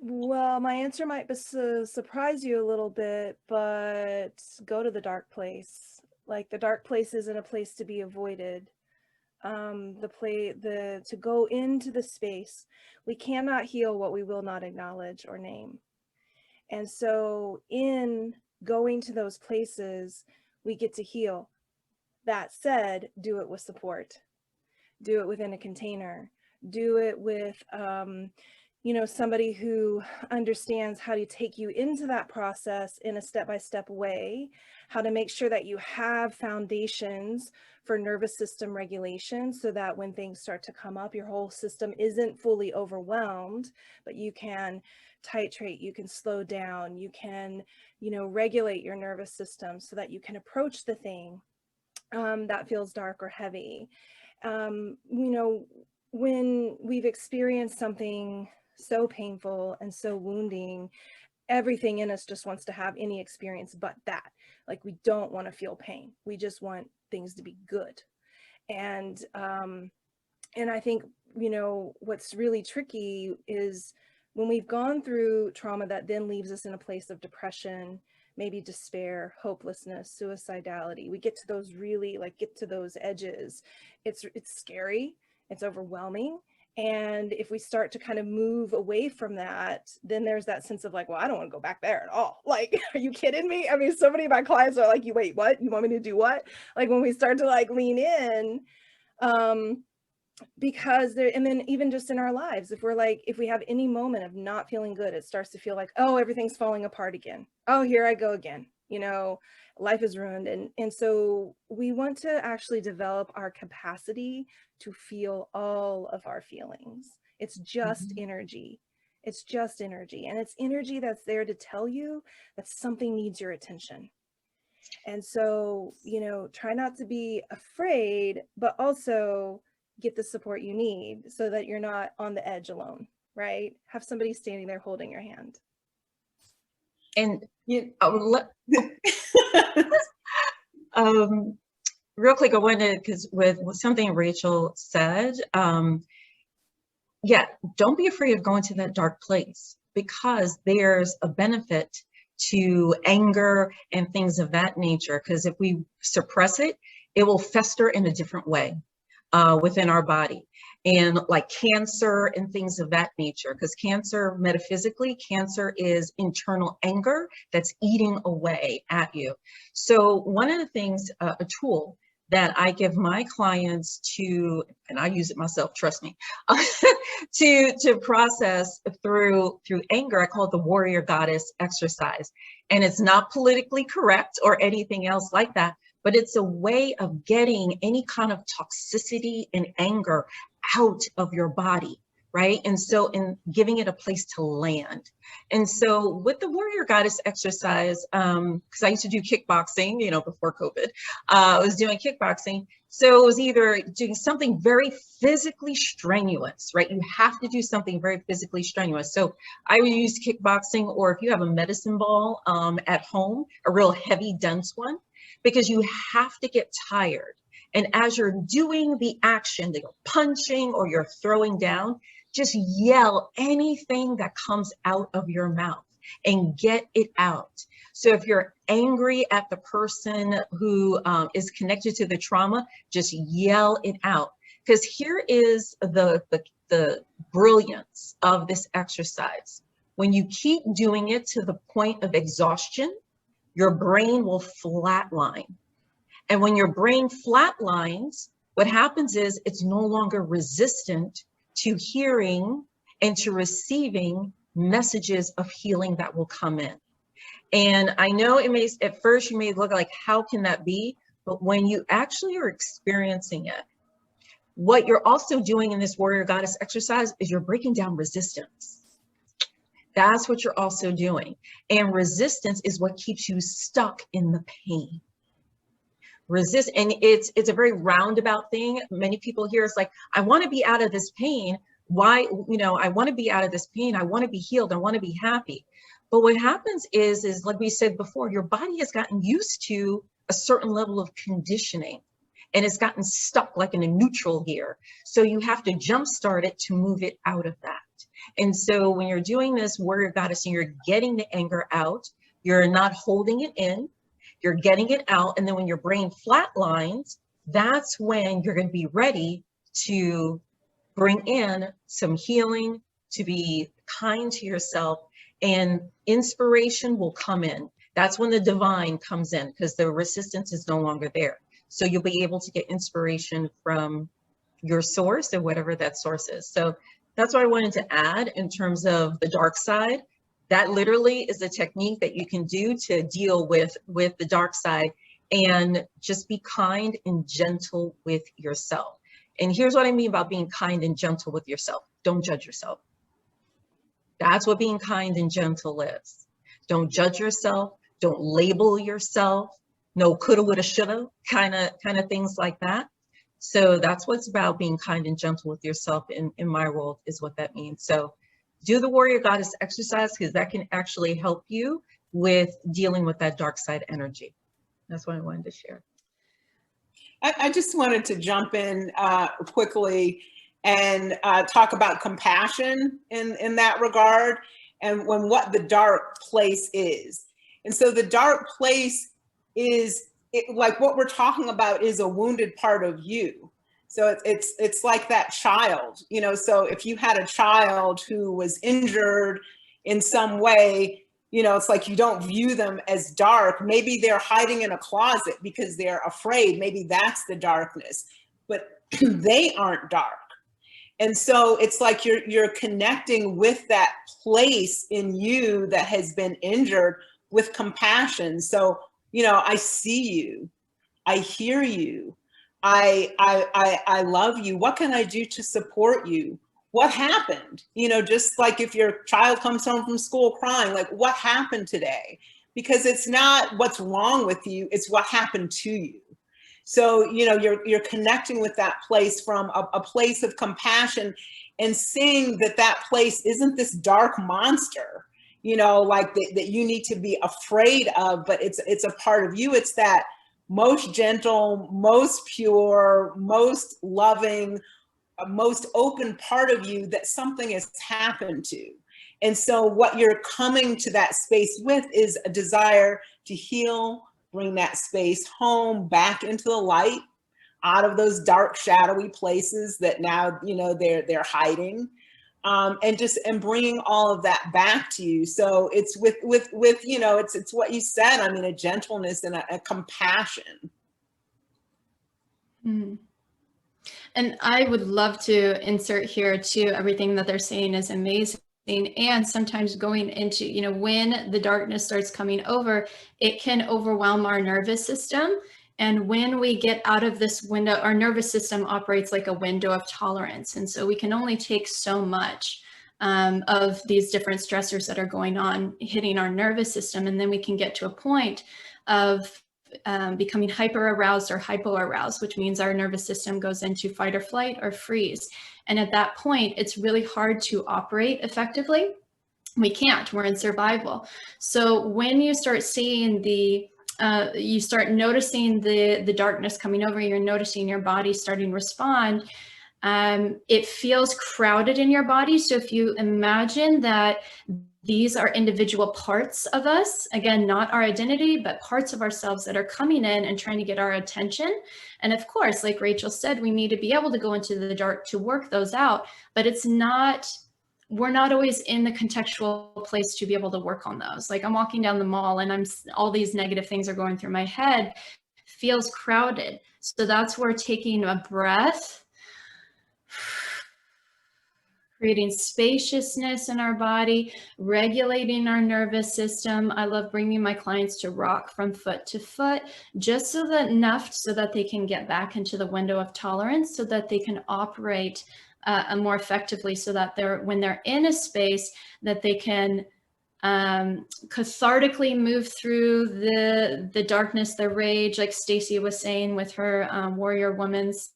Well, my answer might surprise you a little bit, but go to the dark place. Like, the dark place isn't a place to be avoided. To go into the space, we cannot heal what we will not acknowledge or name. And so in going to those places, we get to heal. That said, do it with support. Do it within a container. Do it with, somebody who understands how to take you into that process in a step-by-step way, how to make sure that you have foundations for nervous system regulation so that when things start to come up, your whole system isn't fully overwhelmed, but you can titrate, you can slow down, you can, regulate your nervous system so that you can approach the thing that feels dark or heavy. When we've experienced something so painful and so wounding, everything in us just wants to have any experience but that. Like, we don't want to feel pain. We just want things to be good. And I think, what's really tricky is when we've gone through trauma that then leaves us in a place of depression, maybe despair, hopelessness, suicidality. We get to those get to those edges. It's scary. It's overwhelming. And if we start to kind of move away from that, then there's that sense of like, well, I don't want to go back there at all. Like, are you kidding me? I mean, so many of my clients are like, you wait, what? You want me to do what? Like, when we start to lean in, because and then even just in our lives, if we have any moment of not feeling good, it starts to feel like, oh, everything's falling apart again. Oh, here I go again. Life is ruined. And so we want to actually develop our capacity to feel all of our feelings. It's just energy. It's just energy. And it's energy that's there to tell you that something needs your attention. And so, try not to be afraid, but also get the support you need so that you're not on the edge alone, right? Have somebody standing there holding your hand. And real quick, I wanted, because with something Rachel said, don't be afraid of going to that dark place, because there's a benefit to anger and things of that nature. Because if we suppress it, it will fester in a different way within our body, and like cancer and things of that nature. Because metaphysically, cancer is internal anger that's eating away at you. So one of the things, a tool that I give my clients to, and I use it myself, trust me, to process through anger, I call it the warrior goddess exercise. And it's not politically correct or anything else like that, but it's a way of getting any kind of toxicity and anger out of your body, right? And so in giving it a place to land. And so with the warrior goddess exercise, because I used to do kickboxing, before COVID, I was doing kickboxing. So it was either doing something very physically strenuous, right? You have to do something very physically strenuous. So I would use kickboxing, or if you have a medicine ball at home, a real heavy, dense one, because you have to get tired. And as you're doing the action, that you're punching or you're throwing down, just yell anything that comes out of your mouth and get it out. So if you're angry at the person who is connected to the trauma, just yell it out. Because here is the brilliance of this exercise. When you keep doing it to the point of exhaustion, your brain will flatline. And when your brain flatlines, what happens is it's no longer resistant to hearing and to receiving messages of healing that will come in. And I know it may, at first you may look like, how can that be? But when you actually are experiencing it, what you're also doing in this warrior goddess exercise is you're breaking down resistance. That's what you're also doing. And resistance is what keeps you stuck in the pain. Resist, and it's a very roundabout thing. Many people hear it's like, I want to be out of this pain. Why, I want to be out of this pain. I want to be healed. I want to be happy. But what happens is like we said before, your body has gotten used to a certain level of conditioning, and it's gotten stuck like in a neutral gear. So you have to jumpstart it to move it out of that. And so when you're doing this warrior goddess and you're getting the anger out, you're not holding it in, you're getting it out. And then when your brain flatlines, that's when you're going to be ready to bring in some healing, to be kind to yourself, and inspiration will come in. That's when the divine comes in, because the resistance is no longer there. So you'll be able to get inspiration from your source or whatever that source is. So that's what I wanted to add in terms of the dark side. That literally is a technique that you can do to deal with the dark side, and just be kind and gentle with yourself. And here's what I mean about being kind and gentle with yourself. Don't judge yourself. That's what being kind and gentle is. Don't judge yourself. Don't label yourself. No coulda, woulda, shoulda, kind of things like that. So that's what's about being kind and gentle with yourself in my world, is what that means. So do the warrior goddess exercise, because that can actually help you with dealing with that dark side energy. That's what I wanted to share. I just wanted to jump in quickly and talk about compassion in that regard, and what the dark place is. And so the dark place is, like what we're talking about is a wounded part of you. So it's like that child, so if you had a child who was injured in some way, it's like you don't view them as dark. Maybe they're hiding in a closet because they're afraid. Maybe that's the darkness, but they aren't dark. And so it's like you're connecting with that place in you that has been injured with compassion. So, I see you, I hear you, I love you. What can I do to support you? What happened? Just like if your child comes home from school crying, like, what happened today? Because it's not what's wrong with you, it's what happened to you. So, you're connecting with that place from a place of compassion, and seeing that place isn't this dark monster, like that you need to be afraid of, but it's a part of you. It's that most gentle, most pure, most loving, most open part of you that something has happened to. And so what you're coming to that space with is a desire to heal, bring that space home, back into the light, out of those dark, shadowy places that now, they're hiding, and bringing all of that back to you. So it's with it's what you said. I mean, a gentleness and a compassion. Mm. And I would love to insert here too, everything that they're saying is amazing. And sometimes going into, when the darkness starts coming over, it can overwhelm our nervous system. And when we get out of this window, our nervous system operates like a window of tolerance. And so we can only take so much of these different stressors that are going on, hitting our nervous system. And then we can get to a point of becoming hyper aroused or hypo aroused, which means our nervous system goes into fight or flight or freeze. And at that point, it's really hard to operate effectively. We can't, we're in survival. So when you start seeing you start noticing the darkness coming over, you're noticing your body starting to respond, it feels crowded in your body. So if you imagine that these are individual parts of us, again, not our identity, but parts of ourselves that are coming in and trying to get our attention. And of course, like Rachel said, we need to be able to go into the dark to work those out, but we're not always in the contextual place to be able to work on those. Like I'm walking down the mall and all these negative things are going through my head. feels crowded. So that's where taking a breath, creating spaciousness in our body, regulating our nervous system. I love bringing my clients to rock from foot to foot, just so that enough so that they can get back into the window of tolerance, so that they can operate more effectively, so that when they're in a space that they can cathartically move through the darkness, the rage, like Stacy was saying with her Warrior Woman's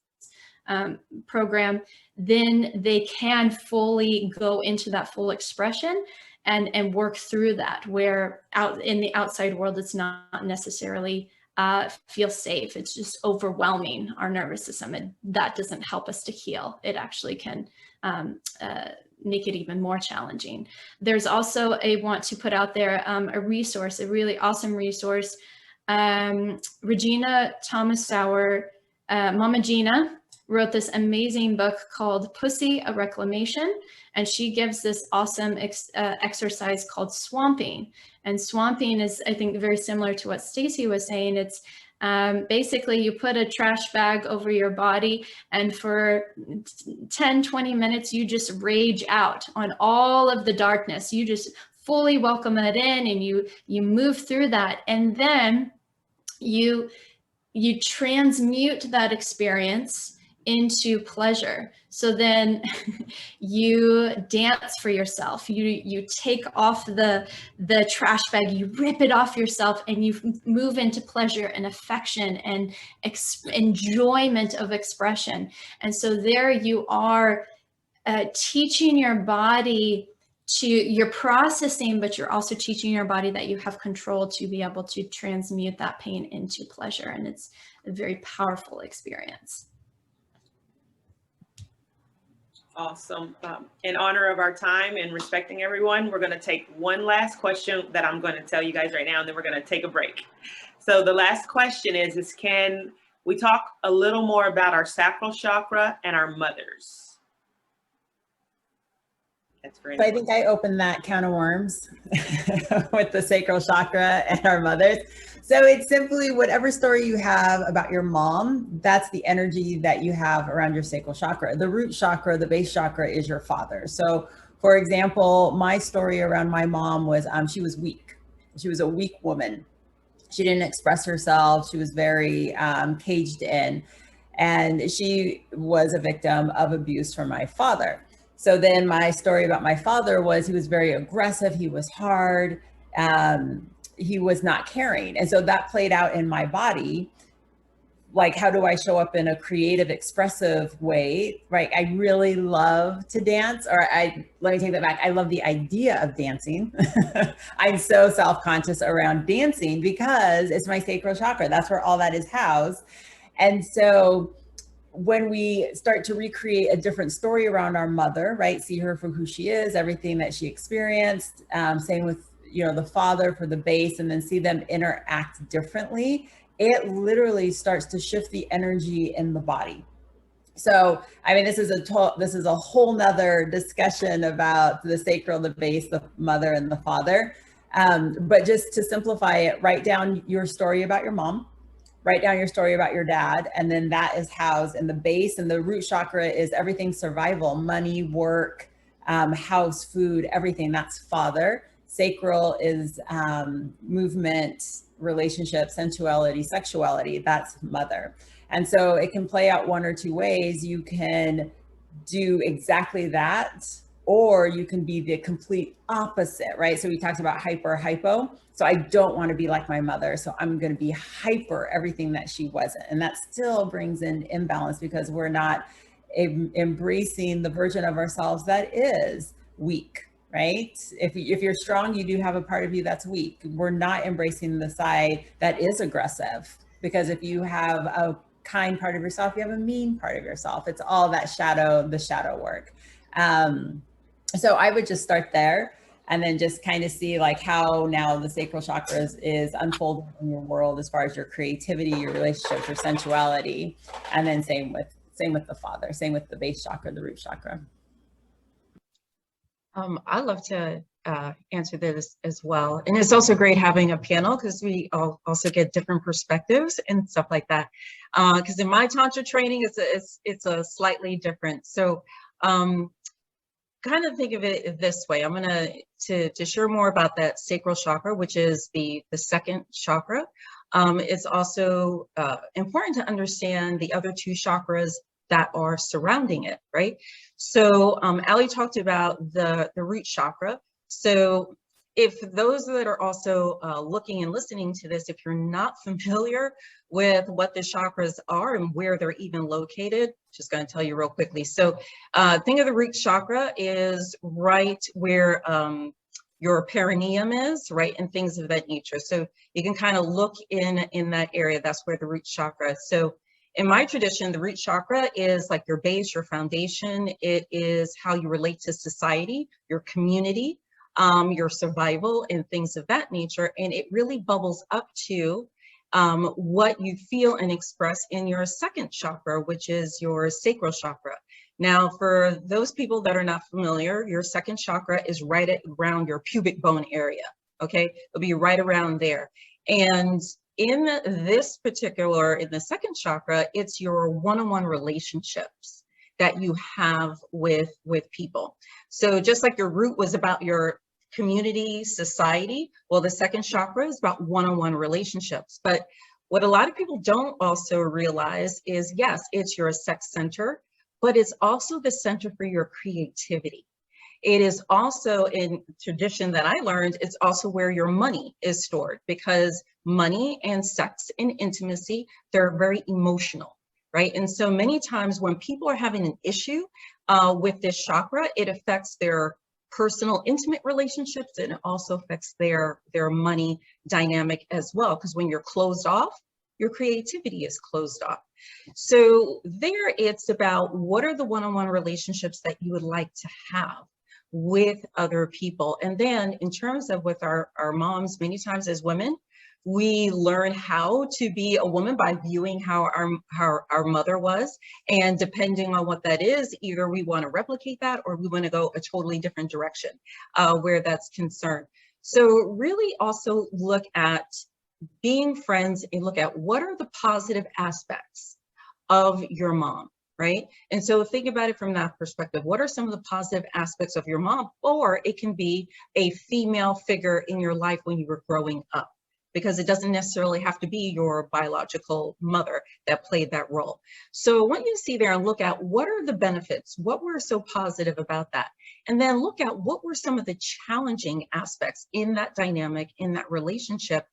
program, then they can fully go into that full expression and work through that, where out in the outside world, it's not necessarily feel safe. It's just overwhelming our nervous system, and that doesn't help us to heal. It actually can make it even more challenging. There's also want to put out there a resource, a really awesome resource. Regina Thomas Sauer, Mama Gina, wrote this amazing book called Pussy, a Reclamation. And she gives this awesome exercise called swamping. And swamping is, I think, very similar to what Stacy was saying. It's basically you put a trash bag over your body, and for 10, 20 minutes, you just rage out on all of the darkness. You just fully welcome it in, and you move through that. And then you transmute that experience into pleasure. So then you dance for yourself. You take off the trash bag, you rip it off yourself, and you move into pleasure and affection and enjoyment of expression. And so there you are teaching your body you're processing, but you're also teaching your body that you have control to be able to transmute that pain into pleasure. And it's a very powerful experience. Awesome. In honor of our time and respecting everyone, we're going to take one last question that I'm going to tell you guys right now, and then we're going to take a break. So the last question is can we talk a little more about our sacral chakra and our mothers? That's for anyone. I think I opened that can of worms with the sacral chakra and our mothers. So it's simply whatever story you have about your mom, that's the energy that you have around your sacral chakra. The root chakra, the base chakra, is your father. So for example, my story around my mom was she was weak. She was a weak woman. She didn't express herself. She was very caged in. And she was a victim of abuse from my father. So then my story about my father was he was very aggressive. He was hard. He was not caring. And so that played out in my body. Like, how do I show up in a creative, expressive way, right? I really love to dance, or let me take that back. I love the idea of dancing. I'm so self-conscious around dancing because it's my sacral chakra. That's where all that is housed. And so when we start to recreate a different story around our mother, right? See her for who she is, everything that she experienced, same with the father for the base, and then see them interact differently, it literally starts to shift the energy in the body. So, I mean, this is a whole nother discussion about the sacral, the base, the mother, and the father. But just to simplify it, write down your story about your mom, write down your story about your dad, and then that is housed in the base. And the root chakra is everything survival, money, work, house, food, everything. That's father. Sacral is movement, relationship, sensuality, sexuality. That's mother. And so it can play out one or two ways. You can do exactly that, or you can be the complete opposite, right? So we talked about hyper, hypo. So I don't want to be like my mother. So I'm going to be hyper everything that she wasn't. And that still brings in imbalance because we're not embracing the version of ourselves that is weak. Right? If you're strong, you do have a part of you that's weak. We're not embracing the side that is aggressive, because if you have a kind part of yourself, you have a mean part of yourself. It's all that the shadow work. So I would just start there and then just kind of see like how now the sacral chakra is unfolding in your world as far as your creativity, your relationships, your sensuality, and then same with the father, same with the base chakra, the root chakra. I love to answer this as well. And it's also great having a panel because we also get different perspectives and stuff like that. Because in my Tantra training, it's a slightly different. So kind of think of it this way. I'm gonna to share more about that sacral chakra, which is the second chakra. It's also important to understand the other two chakras that are surrounding it, right? So Ali talked about the root chakra. So if those that are also looking and listening to this, if you're not familiar with what the chakras are and where they're even located, just going to tell you real quickly. So think of the root chakra is right where your perineum is, right, and things of that nature. So you can kind of look in that area. That's where the root chakra is. So in my tradition, the root chakra is like your base, your foundation. It is how you relate to society, your community, your survival, and things of that nature. And it really bubbles up to what you feel and express in your second chakra, which is your sacral chakra. Now, for those people that are not familiar, your second chakra is right around your pubic bone area, okay? It'll be right around there. And in this particular, in the second chakra, it's your one-on-one relationships that you have with people. So just like your root was about your community, society, well, the second chakra is about one-on-one relationships. But what a lot of people don't also realize is, yes, it's your sex center, but it's also the center for your creativity. It is also, in tradition that I learned, it's also where your money is stored, because money and sex and intimacy, they're very emotional, right? And so many times when people are having an issue with this chakra, it affects their personal intimate relationships, and it also affects their money dynamic as well, because when you're closed off, your creativity is closed off. So there, it's about what are the one-on-one relationships that you would like to have with other people. And then in terms of with our moms, many times as women, we learn how to be a woman by viewing how our mother was. And depending on what that is, either we want to replicate that or we want to go a totally different direction where that's concerned. So really also look at being friends and look at what are the positive aspects of your mom, right? And so think about it from that perspective. What are some of the positive aspects of your mom? Or it can be a female figure in your life when you were growing up, because it doesn't necessarily have to be your biological mother that played that role. So I want you to see there and look at what are the benefits, what were so positive about that? And then look at what were some of the challenging aspects in that dynamic, in that relationship,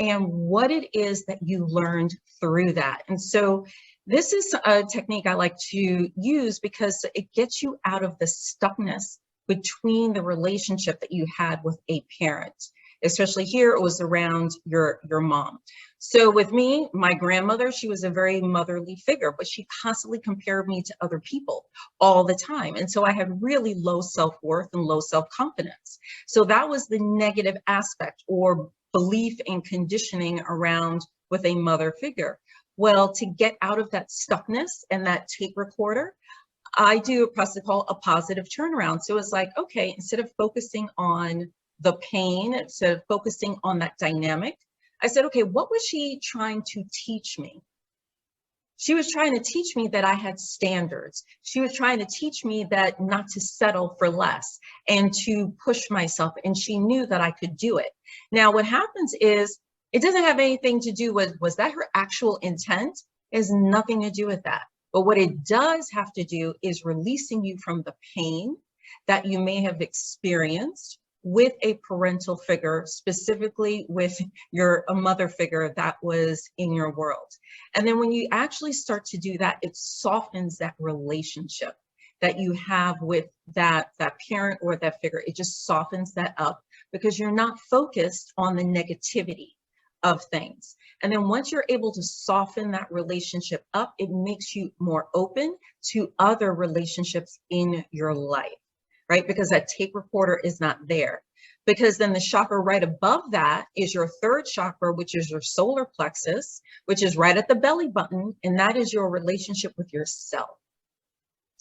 and what it is that you learned through that. And so this is a technique I like to use because it gets you out of the stuckness between the relationship that you had with a parent. Especially here, it was around your mom. So with me, my grandmother, she was a very motherly figure, but she constantly compared me to other people all the time. And so I had really low self-worth and low self-confidence. So that was the negative aspect or belief and conditioning around with a mother figure. Well, to get out of that stuckness and that tape recorder, I do a process called a positive turnaround. So it's like, okay, instead of focusing on the pain, instead of focusing on that dynamic, I said, okay, what was she trying to teach me? She was trying to teach me that I had standards. She was trying to teach me that not to settle for less and to push myself. And she knew that I could do it. Now, what happens is it doesn't have anything to do with, was that her actual intent? It has nothing to do with that. But what it does have to do is releasing you from the pain that you may have experienced with a parental figure, specifically with a mother figure that was in your world. And then when you actually start to do that, it softens that relationship that you have with that parent or that figure. It just softens that up because you're not focused on the negativity of things. And then once you're able to soften that relationship up, it makes you more open to other relationships in your life. Right? Because that tape recorder is not there. Because then the chakra right above that is your third chakra, which is your solar plexus, which is right at the belly button. And that is your relationship with yourself.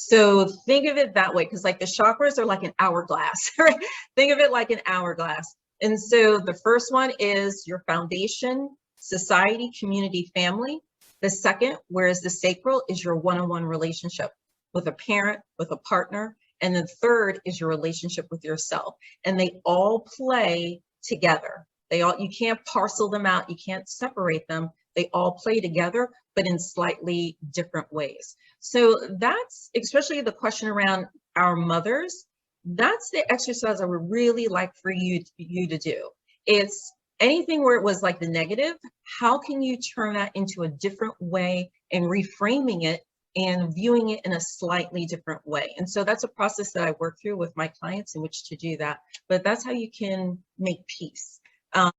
So think of it that way, because like the chakras are like an hourglass, right? Think of it like an hourglass. And so the first one is your foundation, society, community, family. The second, whereas the sacral is your one-on-one relationship with a parent, with a partner. And the third is your relationship with yourself. And they all play together. You can't parcel them out. You can't separate them. They all play together, but in slightly different ways. So that's, especially the question around our mothers, that's the exercise I would really like for you to do. It's anything where it was like the negative, how can you turn that into a different way and reframing it and viewing it in a slightly different way? And so that's a process that I work through with my clients in which to do that. But that's how you can make peace.